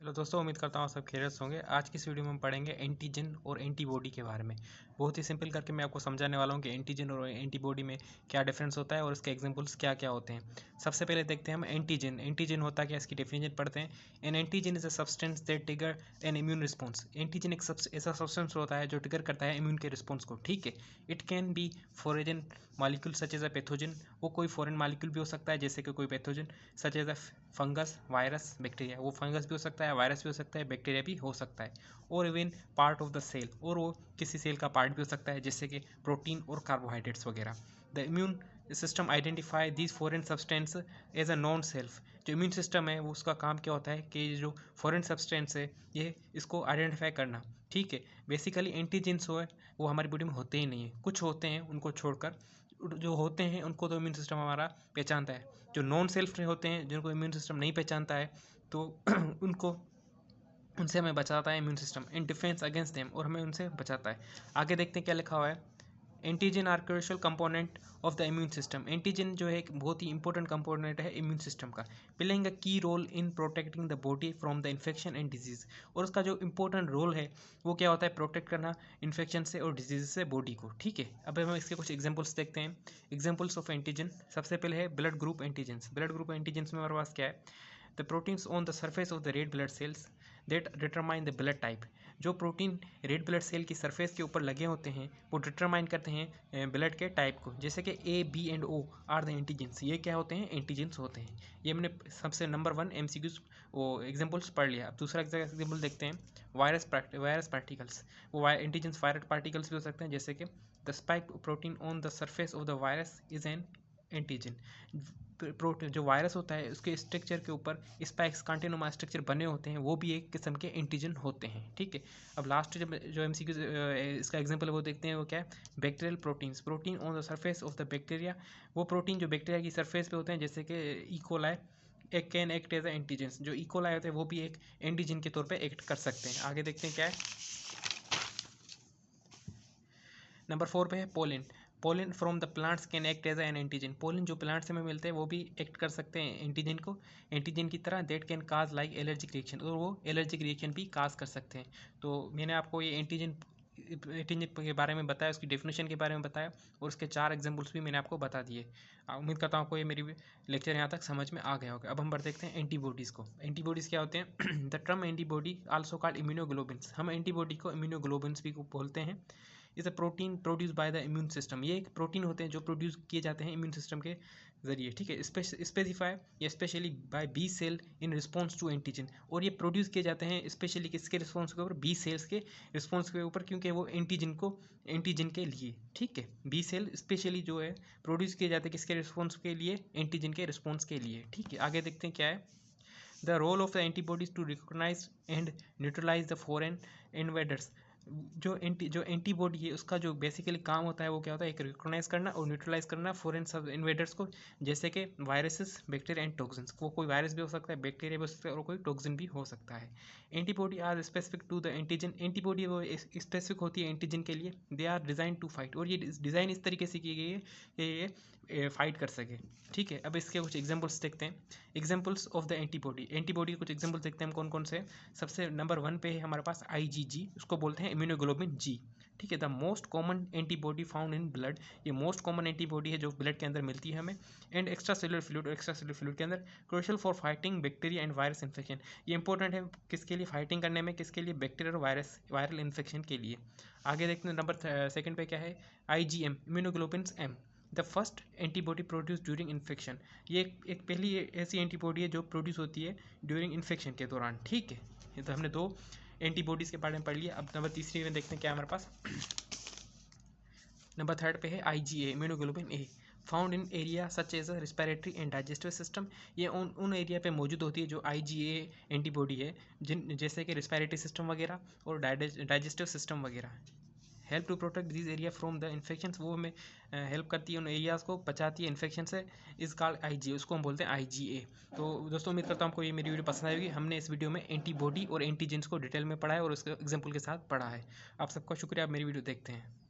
Hello दोस्तों, उम्मीद करता हूँ सब खैरियत से होंगे। आज की इस वीडियो में हम पढ़ेंगे एंटीजन और एंटीबॉडी के बारे में। बहुत ही सिंपल करके मैं आपको समझाने वाला हूँ कि एंटीजन और एंटीबॉडी में क्या डिफरेंस होता है और इसके एग्जांपल्स क्या क्या होते हैं। सबसे पहले देखते हैं हम एंटीजन। एंटीजन होता है क्या, इसकी डेफिनेशन पढ़ते हैं। N antigen is a substance that trigger N immune response. Antigen एक ऐसा सब्सटेंस होता है जो ट्रिगर करता है इम्यून के रिस्पॉन्स को। ठीक है, it can be foreign molecule such as a pathogen. वो कोई फॉरेन मालिक्यूल भी हो सकता है जैसे कि कोई pathogen such as a fungus, virus, bacteria. वो फंगस भी हो सकता है, वायरस भी हो सकता है, बैक्टीरिया भी हो सकता है। और even part of the cell, और वो किसी सेल का पार्ट भी हो सकता है जैसे कि प्रोटीन और कार्बोहाइड्रेट्स वगैरह। The immune system identify this foreign substance as a non self. जो इम्यून सिस्टम है वो उसका काम क्या होता है कि जो फॉरेन सब्सटेंस है ये इसको आइडेंटिफाई करना। ठीक है, बेसिकली एंटीजेंस हो है वो हमारी बॉडी में होते ही नहीं है, कुछ होते हैं, उनको छोड़कर जो होते हैं उनको तो इम्यून सिस्टम हमारा पहचानता है। जो नॉन सेल्फ होते हैं जिनको इम्यून सिस्टम नहीं पहचानता है तो उनको उनसे हमें बचाता है immune system in defence against them, और हमें उनसे बचाता है। आगे देखते हैं क्या लिखा हुआ है। Antigen are crucial component of the immune system. Antigen जो है एक बहुत ही इंपॉर्टेंट कंपोनेंट है इम्यून सिस्टम का, playing a key role in protecting the body from the infection and disease. और उसका जो इंपॉर्टेंट रोल है वो क्या होता है, प्रोटेक्ट करना इन्फेक्शन से और डिजीज से बॉडी को। ठीक है, अब हम इसके कुछ एग्जाम्पल्स देखते हैं। एग्जाम्पल्स ऑफ एंटीजन, सबसे पहले है blood group antigens. Blood group antigens में हमारे पास क्या है, the proteins on the surface of the red blood cells that determine the blood type. जो प्रोटीन रेड ब्लड सेल की सरफेस के ऊपर लगे होते हैं वो डिटरमाइन करते हैं ब्लड के टाइप को। जैसे कि A, B and O are the antigens, ये क्या होते हैं, एंटीजेंस होते हैं। ये हमने सबसे नंबर 1 MCQs वो एग्जाम्पल्स पढ़ लिया। अब दूसरा एग्जाम्पल देखते हैं, वायरस पार्टिकल्स। वो एंटीजेंस वायरस पार्टिकल्स भी हो सकते हैं जैसे कि the spike protein on the surface of the virus is an antigen. Protein जो वायरस होता है उसके स्ट्रक्चर के ऊपर स्पाइक्स कांटेनुमा स्ट्रक्चर बने होते हैं, वो भी एक किस्म के एंटीजन होते हैं। ठीक है, अब लास्ट जो MCQ इसका एग्जांपल है वो देखते हैं, वो क्या है, bacterial proteins. Protein on the surface of the bacteria, वो प्रोटीन जो बैक्टीरिया की सरफेस पे होते हैं जैसे कि इकोलाई एक कैन एक्ट एज एंटीजेंस। जो इकोलाई होते हैं वो भी एक एंटीजन के तौर पे एक्ट कर सकते हैं। आगे देखते हैं क्या है, नंबर 4 पे है pollen. Pollen from the plants can act as an antigen. Pollen जो प्लांट से हमें मिलते हैं वो भी एक्ट कर सकते हैं एंटीजन को, एंटीजन की तरह। That can cause like allergic reaction, और वो एलर्जिक रिएक्शन भी काज कर सकते हैं। तो मैंने आपको ये एंटीजन के बारे में बताया, उसकी डेफिनेशन के बारे में बताया, और उसके 4 एग्जाम्पल्स भी मैंने आपको बता दिए। उम्मीद करता हूँ आपको ये मेरी लेक्चर यहाँ तक समझ में आ गया होगा। अब हम बढ़ देखते हैं एंटीबॉडीज़ को। एंटीबॉडीज़ क्या होते हैं, the term antibody also called immunoglobins. हम एंटीबॉडी को इम्यूनोग्लोबिन्स भी बोलते हैं। Is a protein produce by the immune system. ये एक प्रोटीन होते हैं जो प्रोड्यूस किए जाते हैं इम्यून सिस्टम के जरिए। ठीक है, स्पेसिफाई या specially by B cell in response to antigen. और ये प्रोड्यूस किए जाते हैं स्पेशली किसके रिस्पॉन्स के ऊपर, बी सेल्स के रिस्पॉन्स के ऊपर, क्योंकि वो एंटीजन के लिए। ठीक है, बी सेल स्पेशली जो है प्रोड्यूस किए जाते हैं किसके रिस्पॉन्स के लिए, एंटीजन के रिस्पॉन्स के लिए। ठीक है, आगे देखते हैं क्या है, the role of the antibodies to recognise and neutralise the foreign invaders. जो एंटीबॉडी है उसका जो बेसिकली काम होता है वो क्या होता है, एक रिकॉग्नाइज करना और न्यूट्रलाइज करना फॉरेन सब इन्वेडर्स को, जैसे कि वायरसेस, बैक्टीरिया एंड टॉक्सिन्स। वो कोई वायरस भी हो सकता है, बैक्टीरिया भी हो सकता है, और कोई टॉक्सिन भी हो सकता है। Antibody are specific to the antigen. Antibody वो स्पेसिफिक होती है एंटीजन के लिए। They are design to fight, और ये डिज़ाइन इस तरीके से की गई है कि ये फाइट कर सके। ठीक है, अब इसके कुछ एग्जाम्पल्स देखते हैं। Examples of the antibody. Antibody के कुछ एग्जाम्पल्स देखते हैं हम कौन कौन से। सबसे नंबर 1 पे है हमारे पास IgG, उसको बोलते हैं इम्यूनोग्लोबिन जी। ठीक है, the most common antibody found in blood. ये मोस्ट कॉमन एंटीबॉडी है जो ब्लड के अंदर मिलती है हमें। एंड एक्स्ट्रा सेलुलर फ्लूइड, और एक्स्ट्रा सेलुलर फ्लूइड के अंदर। Crucial for fighting bacteria and virus infection. ये इंपॉर्टेंट है किसके लिए, फाइटिंग करने में, किसके लिए, बैक्टीरिया और वायरल इन्फेक्शन के लिए। आगे देखते हैं नंबर 2 पे क्या है, IgM, immunoglobin M, the first antibody produce during infection. ये एक पहली ऐसी एंटीबॉडी है जो प्रोड्यूस होती है ड्यूरिंग इन्फेक्शन के दौरान। ठीक है, ये तो हमने 2 एंटीबॉडीज़ के बारे में पढ़ लिया। अब नंबर 3 में देखते हैं क्या हमारे पास। नंबर 3 पे है IgA, immunoglobin A, found in area such as respiratory and digestive system. ये उन एरिया पे मौजूद होती है जो IgA एंटीबॉडी है, जैसे कि रिस्पिरेटरी सिस्टम वगैरह और डाइजेस्टिव सिस्टम वगैरह। Help to protect this area from the infection, वो हमें हेल्प करती है, उन एरियाज़ को बचाती है इन्फेक्शन से। इस कॉल्ड IgA, उसको हम बोलते हैं IgA। तो दोस्तों उम्मीद करता हूँ आपको ये मेरी वीडियो पसंद आएगी। हमने इस वीडियो में एंटीबॉडी और एंटीजेंस को डिटेल में पढ़ा है और उसके एग्जाम्पल के साथ पढ़ा है। आप सबका शुक्रिया, आप मेरी वीडियो देखते हैं।